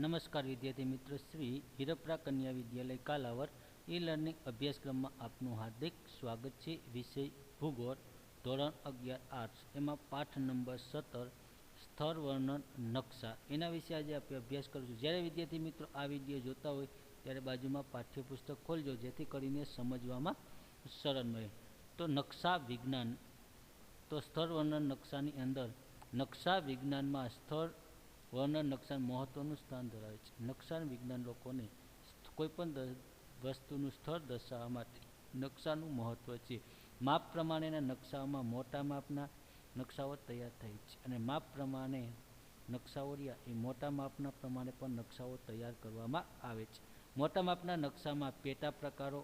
નમસ્કાર વિદ્યાર્થી મિત્રો, શ્રી હિરપરા કન્યા વિદ્યાલય કાલાવર ઈ લર્નિંગ અભ્યાસક્રમમાં આપનું હાર્દિક સ્વાગત છે। વિષય ભૂગોળ, ધોરણ 11 આર્ટ્સ, એમાં પાઠ નંબર 17 સ્થળ વર્ણન નકશા, એના વિશે આજે આપણે અભ્યાસ કરીશું। જ્યારે વિદ્યાર્થી મિત્રો આ વિડીયો જોતા હોય ત્યારે બાજુમાં પાઠ્યપુસ્તક ખોલજો, જેથી કરીને સમજવામાં સરળ મળે। તો નકશા વિજ્ઞાન, તો સ્થળ વર્ણન નકશાની અંદર નકશા વિજ્ઞાનમાં સ્થળ વર્ણન નકશા મહત્વનું સ્થાન ધરાવે છે। નકશા વિજ્ઞાન લોકોને કોઈપણ વસ્તુનું સ્થળ દર્શાવવા માટે નકશાનું મહત્વ છે। માપ પ્રમાણેના નકશાઓમાં મોટા માપના નકશાઓ તૈયાર થાય છે, અને માપ પ્રમાણે નકશાઓ રહ્યા એ મોટા માપના પ્રમાણે પણ નકશાઓ તૈયાર કરવામાં આવે છે। મોટા માપના નકશામાં પેટા પ્રકારો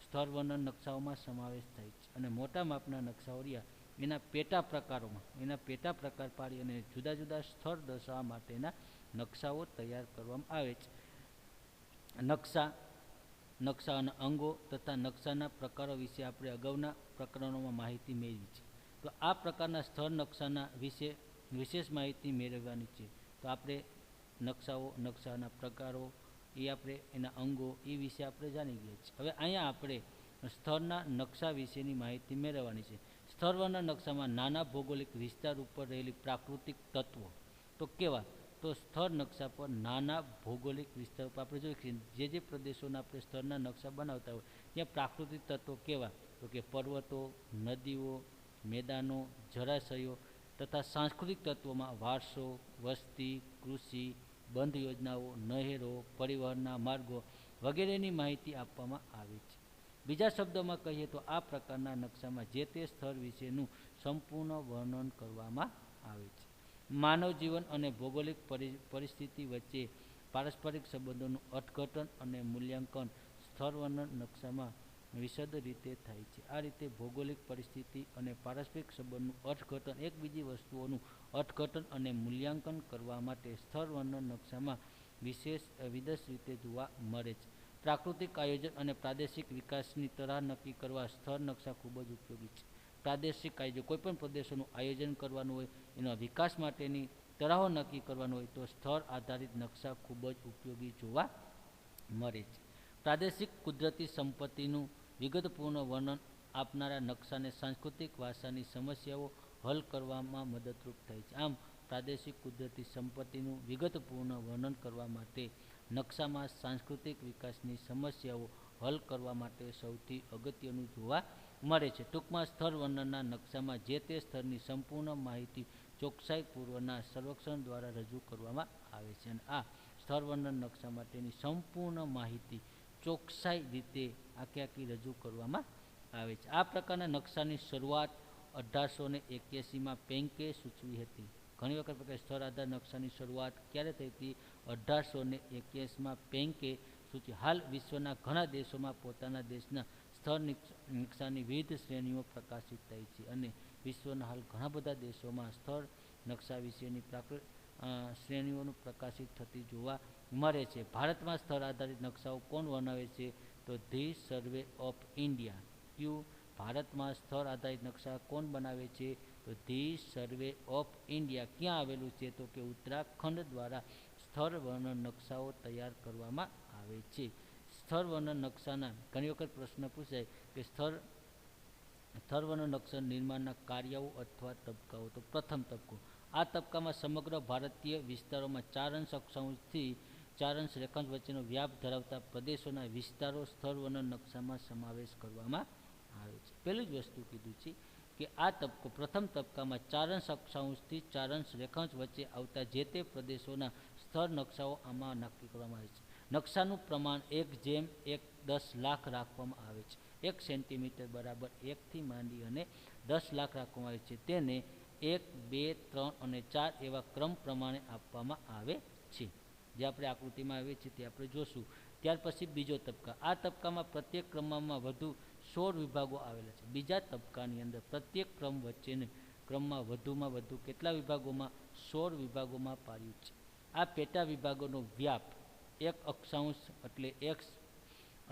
સ્થળ વર્ણન નકશાઓમાં સમાવેશ થાય છે, અને મોટા માપના નકશાઓ રહ્યા એના પેટા પ્રકારોમાં પેટા પ્રકાર પાડી અને જુદા જુદા સ્થળ દર્શાવવા માટેના નકશાઓ તૈયાર કરવામાં આવે છે। નકશાના અંગો તથા નકશાના પ્રકારો વિશે આપણે અગાઉના પ્રકરણોમાં માહિતી મેળવી છે। તો આ પ્રકારના સ્થળ નકશાના વિશે વિશેષ માહિતી મેળવવાની છે। તો આપણે નકશાના પ્રકારો આપણે એના અંગો વિશે આપણે જાણી ગયા છીએ। હવે અહીંયા આપણે સ્થળના નકશા વિશેની માહિતી મેળવવાની છે। સ્થળ વર્ણન નકશામાં નાના ભૌગોલિક વિસ્તાર ઉપર રહેલી પ્રાકૃતિક તત્વો, તો કેવા? તો સ્થળ નકશા પર નાના ભૌગોલિક વિસ્તાર પર આપણે જોઈએ જે પ્રદેશોના આપણે સ્થળના નકશા બનાવતા હોય ત્યાં પ્રાકૃતિક તત્વો કેવા? તો કે પર્વતો, નદીઓ, મેદાનો, જળાશયો તથા સાંસ્કૃતિક તત્વોમાં વારસો, વસ્તી, કૃષિ, બંધ યોજનાઓ, નહેરો, પરિવહનના માર્ગો વગેરેની માહિતી આપવામાં આવે છે। બીજા શબ્દોમાં કહીએ તો આ પ્રકારના નકશામાં જે તે સ્થળ વિશેનું સંપૂર્ણ વર્ણન કરવામાં આવે છે। માનવ જીવન અને ભૌગોલિક પરિસ્થિતિ વચ્ચે પારસ્પરિક સંબંધોનું અર્થઘટન અને મૂલ્યાંકન સ્થળ વર્ણન નકશામાં વિશદ રીતે થાય છે। આ રીતે ભૌગોલિક પરિસ્થિતિ અને પારસ્પરિક સંબંધનું અર્થઘટન, એકબીજી વસ્તુઓનું અર્થઘટન અને મૂલ્યાંકન કરવા માટે સ્થળ વર્ણન નકશામાં વિશેષ રીતે જોવા મળે છે। પ્રાકૃતિક આયોજન અને પ્રાદેશિક વિકાસની તરાહ નક્કી કરવા સ્થળ નકશા ખૂબ જ ઉપયોગી છે। પ્રાદેશિક આયોજન, કોઈપણ પ્રદેશોનું આયોજન કરવાનું હોય, એના વિકાસ માટેની તરાહો નક્કી કરવાનું હોય તો સ્થળ આધારિત નકશા ખૂબ જ ઉપયોગી જોવા મળે છે। પ્રાદેશિક કુદરતી સંપત્તિનું વિગતપૂર્ણ વર્ણન આપનારા નકશાને સાંસ્કૃતિક વારસાની સમસ્યાઓ હલ કરવામાં મદદરૂપ થાય છે। આમ પ્રાદેશિક કુદરતી સંપત્તિનું વિગતપૂર્ણ વર્ણન કરવા માટે નકશામાં સાંસ્કૃતિક વિકાસની સમસ્યાઓ હલ કરવા માટે સૌથી અગત્યનું જોવા મળે છે। ટૂંકમાં સ્થળ વર્ણનના નકશામાં જે તે સ્થળની સંપૂર્ણ માહિતી ચોકસાઈપૂર્વકના સર્વેક્ષણ દ્વારા રજૂ કરવામાં આવે છે, અને આ સ્થળ વર્ણન નકશા માટેની સંપૂર્ણ માહિતી ચોકસાઈ રીતે આખી રજૂ કરવામાં આવે છે। આ પ્રકારના નકશાની શરૂઆત 1881માં પેન્કે સૂચવી હતી। ઘણી વખત સ્થળ આધાર નકશાની શરૂઆત ક્યારે થઈ હતી? 1881માં પેન્કે સૂચવી। હાલ વિશ્વના ઘણા દેશોમાં પોતાના દેશના સ્થળ નકશાની વિવિધ શ્રેણીઓ પ્રકાશિત થઈ છે, અને વિશ્વના હાલ ઘણા બધા દેશોમાં સ્થળ નકશા વિશેની શ્રેણીઓનું પ્રકાશિત થતી જોવા મળે છે। ભારતમાં સ્થળ આધારિત નકશાઓ કોણ બનાવે છે? તો ધી સર્વે ઓફ ઇન્ડિયા। ક્યુ? ભારતમાં સ્થળ આધારિત નકશા કોણ બનાવે છે? તો ધી સર્વે ઓફ ઇન્ડિયા। ક્યાં આવેલું છે? તો કે ઉત્તરાખંડ દ્વારા સ્થળ વર્ણન નકશાઓ તૈયાર કરવામાં આવે છે। સ્થળ વર્ણન નકશાના ઘણી વખત પ્રશ્ન પૂછાય કે સ્થળ વર્ણન નકશા નિર્માણના કાર્યો અથવા તબક્કાઓ। તો પ્રથમ તબક્કો, આ તબક્કામાં સમગ્ર ભારતીય વિસ્તારોમાં 4 અક્ષાંશથી 4 રેખાંશ વચ્ચેનો વ્યાપ ધરાવતા પ્રદેશોના વિસ્તારો સ્થળ વર્ણન નકશામાં સમાવેશ કરવામાં આવે છે। પહેલી જ વસ્તુ કીધું છે કે આ તબક્કો, પ્રથમ તબક્કામાં 4 અક્ષાંશથી 4 રેખાંશ વચ્ચે આવતા જે તે પ્રદેશોના સ્થળ નકશાઓ આમાં નક્કી કરવામાં આવે છે। નકશાનું પ્રમાણ 1:10 લાખ રાખવામાં આવે છે। 1 સેન્ટીમીટર બરાબર 1 થી માંડી અને 10 લાખ રાખવામાં આવે છે। તેને 1, 2, 3 અને 4 એવા ક્રમ પ્રમાણે આપવામાં આવે છે, જે આપણે આકૃતિમાં આવે છે તે આપણે જોશું। ત્યાર પછી બીજો તબક્કો, આ તબક્કામાં પ્રત્યેક ક્રમમાં વધુ 16 વિભાગો આવેલા છે। બીજા તબક્કાની અંદર પ્રત્યેક ક્રમ વચ્ચેને ક્રમમાં વધુમાં વધુ કેટલા વિભાગોમાં? 16 વિભાગોમાં પાડ્યું છે। આ પેટા વિભાગોનો વ્યાપ 1 અક્ષાંશ એટલે x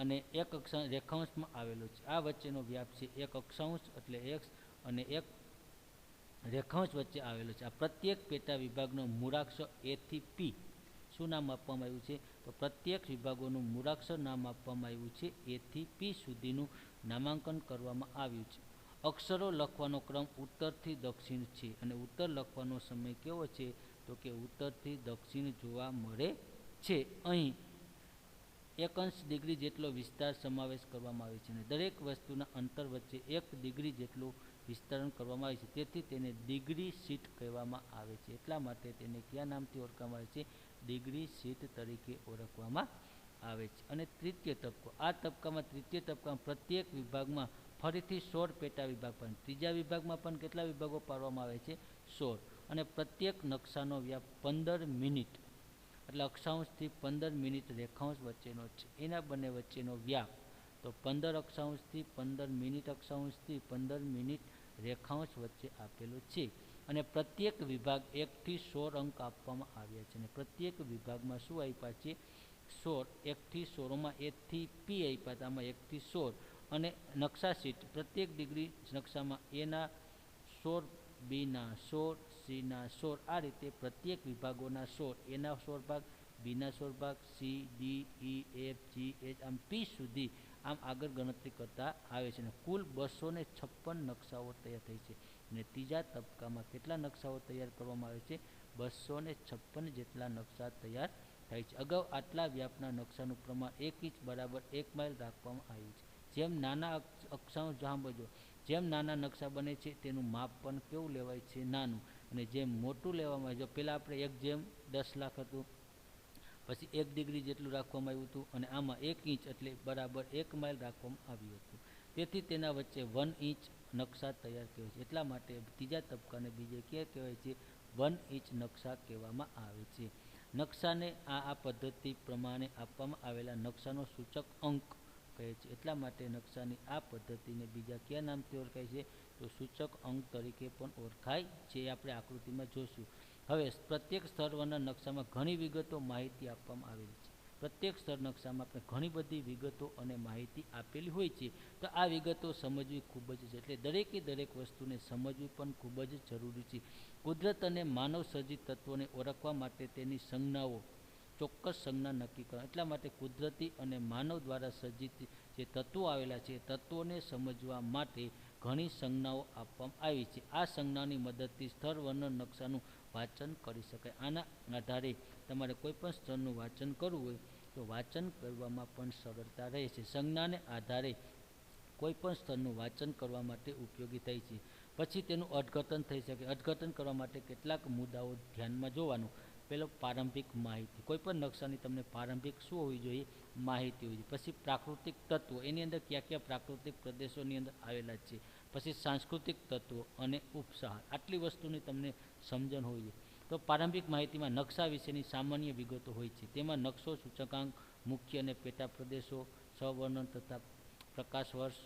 અને 1 રેખાંશમાં આવેલો છે। આ વચ્ચેનો વ્યાપ છે 1 અક્ષાંશ એટલે x અને 1 રેખાંશ વચ્ચે આવેલો છે। આ પ્રત્યેક પેટા વિભાગનો મૂળાક્ષર A થી P શું નામ આપવામાં આવ્યું છે? તો પ્રત્યેક વિભાગોનું મૂળાક્ષર નામ આપવામાં આવ્યું છે. એ થી પી સુધીનું નામાંકન કરવામાં આવ્યું છે. અક્ષરો લખવાનો ક્રમ ઉત્તરથી દક્ષિણ છે અને ઉત્તર લખવાનો સમય કેવો છે? તો કે ઉત્તરથી દક્ષિણ જોવા મળે છે. અહીં 1 ડિગ્રી જેટલો વિસ્તાર સમાવેશ કરવામાં આવે છે અને દરેક વસ્તુના અંતર વચ્ચે 1 ડિગ્રી જેટલું વિસ્તરણ કરવામાં આવે છે. તેથી તેને ડિગ્રી શીટ કહેવામાં આવે છે. એટલા માટે તેને કયા નામથી ઓળખવામાં આવે છે? ડિગ્રી શીટ તરીકે ઓળખવામાં આવે છે. અને તૃતીય તબક્કો, આ તબક્કામાં તૃતીય તબક્કામાં પ્રત્યેક વિભાગમાં ફરીથી 16 પેટા વિભાગ પણ, ત્રીજા વિભાગમાં પણ કેટલા વિભાગો પાડવામાં આવે છે? 16. અને પ્રત્યેક નકશાનો વ્યાપ 15 મિનિટ એટલે અક્ષાંશથી 15 મિનિટ રેખાંશ વચ્ચેનો છે. એના બંને વચ્ચેનો વ્યાપ તો 15 અક્ષાંશથી 15 મિનિટ અક્ષાંશથી 15 મિનિટ રેખાંશ વચ્ચે આપેલો છે. અને પ્રત્યેક વિભાગ 1 થી 16 અંક આપવામાં આવ્યા છે અને પ્રત્યેક વિભાગમાં શું આપ્યા છે? 16. 1 થી 16 એ થી પી આપ્યા હતા, આમાં 1 થી 16. અને નકશા શીટ પ્રત્યેક ડિગ્રી નકશામાં એના 16, બીના 16, સીના 16, આ રીતે પ્રત્યેક વિભાગોના 16, એના 16 ભાગ, બીના 16 ભાગ, સી, ડી, ઈ, એફ, જી, એચ, આમ પી સુધી આમ આગળ ગણતરી કરતા આવે છે. અને કુલ 256 નકશાઓ તૈયાર થઈ છે. અને ત્રીજા તબક્કામાં કેટલા નકશાઓ તૈયાર કરવામાં આવે છે? 256 જેટલા નકશા તૈયાર થાય છે. અગાઉ આટલા વ્યાપના નકશાનું પ્રમાણ 1 ઇંચ બરાબર 1 માઇલ રાખવામાં આવ્યું છે. જેમ નાના અક્ષાંશ સાંભળજો, જેમ નાના નકશા બને છે તેનું માપ પણ કેવું લેવાય છે? નાનું. અને જેમ મોટું લેવામાં આવે, જો પહેલાં આપણે 1:10 લાખ હતું, પછી 1 ડિગ્રી જેટલું રાખવામાં આવ્યું હતું અને આમાં 1 ઇંચ એટલે બરાબર 1 માઇલ રાખવામાં આવ્યું હતું. તેથી તેના વચ્ચે 1 ઇંચ નકશા તૈયાર કહેવાય છે. એટલા માટે ત્રીજા તબક્કાને બીજે ક્યાં કહેવાય છે? 1 ઇંચ નકશા કહેવામાં આવે છે. નકશાને આ પદ્ધતિ પ્રમાણે આપવામાં આવેલા નકશાનો સૂચક અંક કહે છે. એટલા માટે નકશાની આ પદ્ધતિને બીજા કયા નામથી ઓળખાય છે? તો સૂચક અંક તરીકે પણ ઓળખાય છે. આપણે આકૃતિમાં જોશું. હવે પ્રત્યેક સ્તરના નકશામાં ઘણી વિગતો માહિતી આપવામાં આવેલી છે. પ્રત્યેક સ્તર નકશામાં આપણે ઘણી બધી વિગતો અને માહિતી આપેલી હોય છે. તો આ વિગતો સમજવી ખૂબ જ છે. એટલે દરેકે દરેક વસ્તુને સમજવી પણ ખૂબ જ જરૂરી છે. કુદરત અને માનવ સર્જિત તત્વોને ઓળખવા માટે તેની સંજ્ઞાઓ, ચોક્કસ સંજ્ઞા નક્કી કરવા. એટલા માટે કુદરતી અને માનવ દ્વારા સર્જિત જે તત્વો આવેલા છે, તત્વોને સમજવા માટે ઘણી સંજ્ઞાઓ આપવામાં આવી છે. આ સંજ્ઞાની મદદથી સ્તર વર્ણન નકશાનું વાંચન કરી શકાય. આના આધારે તમારે કોઈ પણ સ્તરનું વાંચન કરવું હોય તો વાંચન કરવામાં પણ સરળતા રહે છે. સંજ્ઞાને આધારે કોઈ પણ સ્તરનું વાંચન કરવા માટે ઉપયોગી થાય છે. પછી તેનું અર્થઘટન થઈ શકે. અર્થઘટન કરવા માટે કેટલાક મુદ્દાઓ ધ્યાનમાં જોવાનું. પહેલો, પ્રારંભિક માહિતી. કોઈ પણ નકશાની તમને પ્રારંભિક શું હોવી જોઈએ? માહિતી હોવી જોઈએ. પછી પ્રાકૃતિક તત્વો, એની અંદર કયા કયા પ્રાકૃતિક પ્રદેશોની અંદર આવેલા છે. પછી સાંસ્કૃતિક તત્વો અને ઉપસાહર, આટલી વસ્તુની તમને સમજણ હોવી જોઈએ. તો પ્રારંભિક માહિતીમાં નકશા વિશેની સામાન્ય વિગતો હોય છે. તેમાં નકશો, સૂચકાંક, મુખ્ય અને પેટા પ્રદેશો, સ્વર્ણન તથા પ્રકાશ વર્ષ,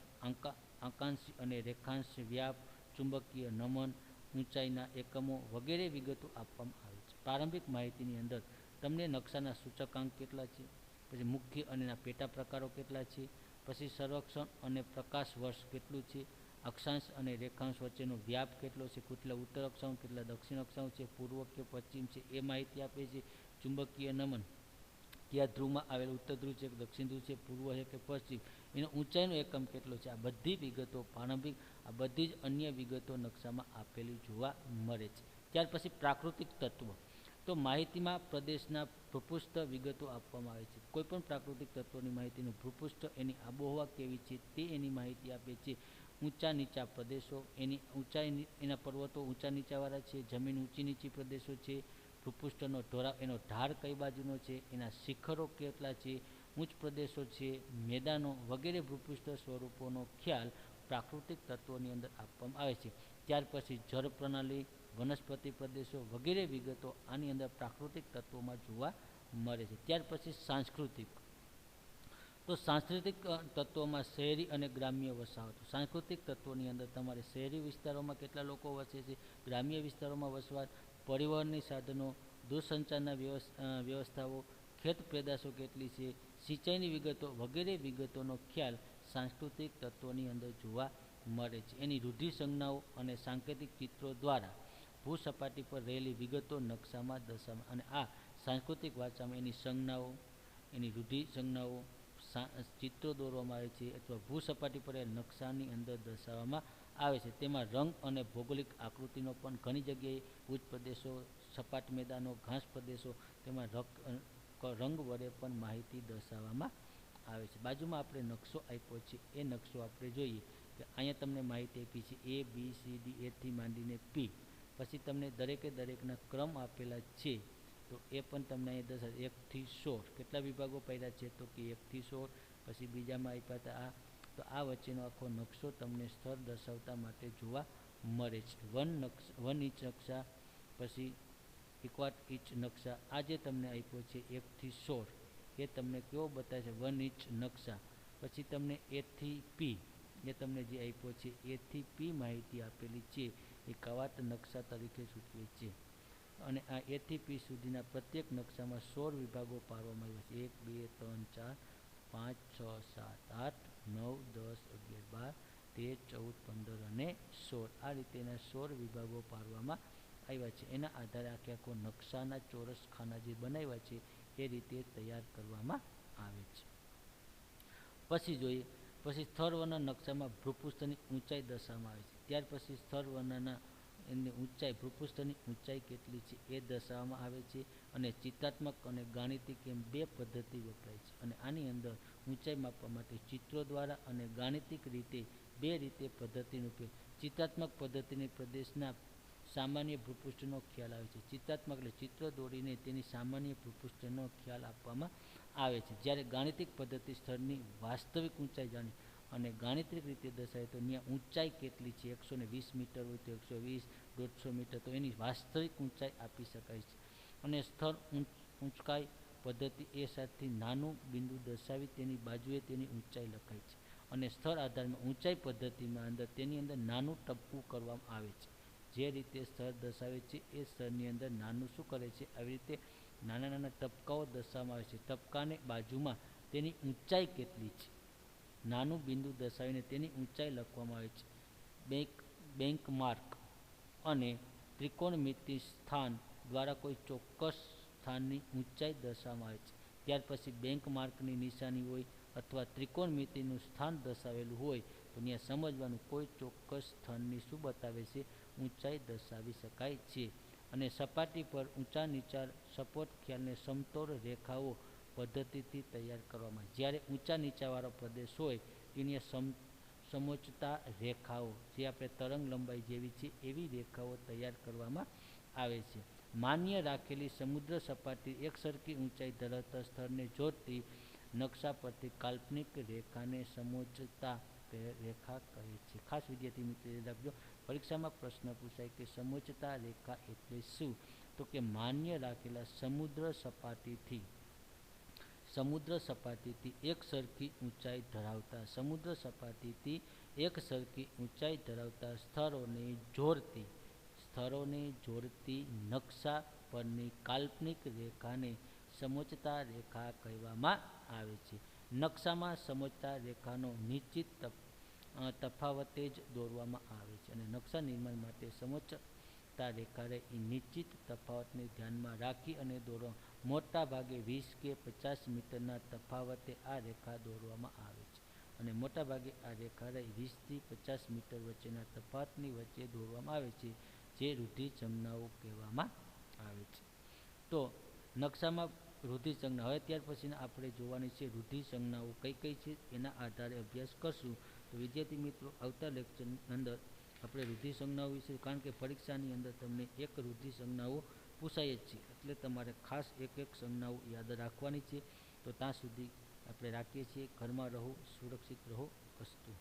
આંકાંશ અને રેખાંશ, વ્યાપ, ચુંબકીય નમન, ઊંચાઈના એકમો વગેરે વિગતો આપવામાં આવે છે. પ્રારંભિક માહિતીની અંદર તમને નકશાના સૂચકાંક કેટલા છે, પછી મુખ્ય અને એના પેટા પ્રકારો કેટલા છે, પછી સંરક્ષણ અને પ્રકાશ વર્ષ કેટલું છે, અક્ષાંશ અને રેખાંશ વચ્ચેનો વ્યાપ કેટલો છે, કેટલા ઉત્તર અક્ષાંશ, કેટલા દક્ષિણ અક્ષાંશ છે, પૂર્વ કે પશ્ચિમ છે, એ માહિતી આપે છે. ચુંબકીય નમન, કયા ધ્રુવમાં આવેલ, ઉત્તર ધ્રુવ છે કે દક્ષિણ ધ્રુવ છે, પૂર્વ છે કે પશ્ચિમ, એનો ઊંચાઈનો એકમ કેટલો છે. આ બધી વિગતો પ્રારંભિક, આ બધી જ અન્ય વિગતો નકશામાં આપેલી જોવા મળે છે. ત્યાર પછી પ્રાકૃતિક તત્વ. તો માહિતીમાં પ્રદેશના ભૂપૃષ્ઠ વિગતો આપવામાં આવે છે. કોઈપણ પ્રાકૃતિક તત્વોની માહિતીનું ભૂપૃષ્ઠ, એની આબોહવા કેવી છે તે એની માહિતી આપે છે. ઊંચા નીચા પ્રદેશો, એની ઊંચાઈ, એના પર્વતો ઊંચા નીચાવાળા છે, જમીન ઊંચી નીચી પ્રદેશો છે, ભૂપૃષ્ઠનો ઢોળાવ, એનો ઢાળ કઈ બાજુનો છે, એના શિખરો કેટલા છે, ઉચ્ચ પ્રદેશો છે, મેદાનો વગેરે ભૂપૃષ્ઠ સ્વરૂપોનો ખ્યાલ પ્રાકૃતિક તત્વોની અંદર આપવામાં આવે છે. ત્યાર પછી જળ પ્રણાલી, વનસ્પતિ પ્રદેશો વગેરે વિગતો આની અંદર પ્રાકૃતિક તત્વોમાં જોવા મળે છે. ત્યાર પછી સાંસ્કૃતિક. તો સાંસ્કૃતિક તત્વોમાં શહેરી અને ગ્રામ્ય વસાહતો. સાંસ્કૃતિક તત્વોની અંદર તમારે શહેરી વિસ્તારોમાં કેટલા લોકો વસે છે, ગ્રામ્ય વિસ્તારોમાં વસવાટ, પરિવહનની સાધનો, દૂરસંચારના વ્યવસ્થાઓ, ખેત પેદાશો કેટલી છે, સિંચાઈની વિગતો વગેરે વિગતોનો ખ્યાલ સાંસ્કૃતિક તત્વોની અંદર જોવા મળે છે. એની રૂઢિ સંજ્ઞાઓ અને સાંકેતિક ચિત્રો દ્વારા ભૂસપાટી પર રહેલી વિગતો નકશામાં દર્શાવવામાં, અને આ સાંસ્કૃતિક વારસામાં એની સંજ્ઞાઓ, એની રૂઢિ સંજ્ઞાઓ, ચિત્રો દોરવામાં આવે છે અથવા ભૂસપાટી પર નકશાની અંદર દર્શાવવામાં આવે છે. તેમાં રંગ અને ભૌગોલિક આકૃતિનો પણ ઘણી જગ્યાએ ઉચ્ચ પ્રદેશો, સપાટ મેદાનો, ઘાસ પ્રદેશો તેમાં રંગ વડે પણ માહિતી દર્શાવવામાં આવે છે. બાજુમાં આપણે નકશો આપ્યો છે, એ નકશો આપણે જોઈએ કે અહીંયા તમને માહિતી આપી છે A, B, C, D, એથી માંડીને P. પછી તમને દરેકે દરેકના ક્રમ આપેલા છે, તો એ પણ તમને અહીંયા દર્શાવે 1 થી 16 કેટલા વિભાગો પડ્યા છે, તો કે 1 થી 16. પછી બીજામાં આપ્યા હતા આ, તો આ વચ્ચેનો આખો નકશો તમને સ્થળ દર્શાવતા માટે જોવા મળે છે. 1 ઇંચ નકશા, પછી ઇક્વાટ ઇંચ નકશા. આ જે તમને આપ્યો છે 1 થી 16, એ તમને કેવો બતાવે છે 1 ઇંચ નકશા. પછી તમને A થી P, એ તમને જે આપ્યો છે A થી P માહિતી આપેલી છે, એ કવાટ નકશા તરીકે સૂચવે છે. અને આ A થી P સુધીના પ્રત્યેક નકશામાં 16 વિભાગો પાડવામાં આવ્યા છે. 1, 2, 3, 4, 5, 6, 7, 8, 9, 10, 11, 13, 14, 15 અને 16. આ રીતેના 16 વિભાગો પાડવામાં આવ્યા છે. એના આધારે આખો નકશાના ચોરસ ખાના જે બનાવ્યા છે એ રીતે તૈયાર કરવામાં આવે છે. પછી જોઈએ, પછી સ્થળ વર્ણન નકશામાં ભૂપૃષ્ઠની ઊંચાઈ દર્શાવવામાં આવે છે. ત્યાર પછી સ્થળ વર્ણનના એની ઊંચાઈ, ભૂપૃષ્ઠની ઊંચાઈ કેટલી છે એ દર્શાવવામાં આવે છે. અને ચિત્રાત્મક અને ગાણિતિક એમ બે પદ્ધતિ વપરાય છે. અને આની અંદર ઊંચાઈ માપવા માટે ચિત્રો દ્વારા અને ગાણિતિક રીતે બે રીતે પદ્ધતિનો ઉપયોગ. ચિત્રાત્મક પદ્ધતિની પ્રદેશના સામાન્ય ભૂપૃષ્ઠનો ખ્યાલ આવે છે. ચિત્રાત્મક એટલે ચિત્ર દોરીને તેની સામાન્ય ભૂપૃષ્ઠનો ખ્યાલ આપવામાં આવે છે. જ્યારે ગાણિતિક પદ્ધતિ સ્થળની વાસ્તવિક ઊંચાઈ જાણી અને ગાણિતિક રીતે દર્શાવે તો ત્યાં ઊંચાઈ કેટલી છે, 120 મીટર હોય તો 120, 150 મીટર, તો એની વાસ્તવિક ઊંચાઈ આપી શકાય છે. અને સ્થળ ઊંચકાઈ પદ્ધતિ એ સાથે નાનું બિંદુ દર્શાવી તેની બાજુએ તેની ઊંચાઈ લખાય છે. અને સ્થળ આધારમાં ઊંચાઈ પદ્ધતિમાં અંદર તેની અંદર નાનું ટપકું કરવામાં આવે છે. જે રીતે સ્થળ દર્શાવે છે એ સ્થળની અંદર નાનું શું કરે છે, આવી રીતે નાના નાના ટપકાઓ દર્શાવવામાં આવે છે. ટપકાને બાજુમાં તેની ઊંચાઈ કેટલી છે, નાનું બિંદુ દર્શાવીને તેની ઊંચાઈ લખવામાં આવે છે. બેંક માર્ક અને ત્રિકોણમિતિ સ્થાન દ્વારા કોઈ ચોક્કસ સ્થાનની ઊંચાઈ દર્શાવવામાં આવે છે. ત્યાર પછી બેંક માર્કની નિશાની હોય અથવા ત્રિકોણમિતિનું સ્થાન દર્શાવેલું હોય તો ત્યાં સમજવાનું કોઈ ચોક્કસ સ્થાનની શું બતાવે છે, ઊંચાઈ દર્શાવી શકાય છે. અને સપાટી પર ઊંચા નીચા સપોર્ટ ખ્યાલને સમતોલ રેખાઓ પદ્ધતિથી તૈયાર કરવામાં. જ્યારે ઊંચા નીચાવાળો પ્રદેશ હોય તેની સમોચ્ચતા રેખાઓ, જે આપણે તરંગ લંબાઈ જેવી છે એવી રેખાઓ તૈયાર કરવામાં આવે છે. માન્ય રાખેલી સમુદ્ર સપાટી એકસરખી ઊંચાઈ ધરાવતા સ્થળને જોડતી નકશા પરથી કાલ્પનિક રેખાને સમોચ્ચતા રેખા કહે છે. ખાસ વિદ્યાર્થી મિત્રો યાદ રાખજો, પરીક્ષામાં પ્રશ્ન પૂછાય કે સમોચ્ચતા રેખા એટલે શું, તો કે માન્ય રાખેલા સમુદ્ર સપાટીથી એક સરખી ઊંચાઈ ધરાવતા સ્થળોને જોડતી નકશા પરની કાલ્પનિક રેખાને સમોચ્ચતા રેખા કહેવામાં આવે છે. નકશામાં સમોચ્ચતા રેખાનો નિશ્ચિત તફાવતે જ દોરવામાં આવે છે. અને નકશા નિર્માણ માટે સમોચ્ચતા રેખાને નિશ્ચિત તફાવતને ધ્યાનમાં રાખી અને દોરવા મોટા ભાગે 20 કે 50 મીટરના તફાવતે આ રેખા દોરવામાં આવે છે. અને મોટા ભાગે આ રેખા 20 થી 50 મીટર વચ્ચેના તફાવતની વચ્ચે દોરવામાં આવે છે, જે રૂઢિ સંજ્ઞાઓ કહેવામાં આવે છે. તો નકશામાં રૂઢિ સંજ્ઞા, હવે ત્યાર પછી આપણે જોવાની છે રૂઢિ સંજ્ઞાઓ કઈ કઈ છે, એના આધારે અભ્યાસ કરશું. તો વિદ્યાર્થી મિત્રો, આવતા લેક્ચરની અંદર આપણે રૂઢિ સંજ્ઞાઓ વિશે, કારણ કે પરીક્ષાની અંદર તમને એક રૂઢિ સંજ્ઞાઓ પૂછાય જ છે, એટલે તમારે ખાસ એક એક સંજ્ઞાઓ યાદ રાખવાની છે. તો ત્યાં સુધી આપણે રાખીએ છીએ. ઘરમાં રહો, સુરક્ષિત રહો. અસ્તુ.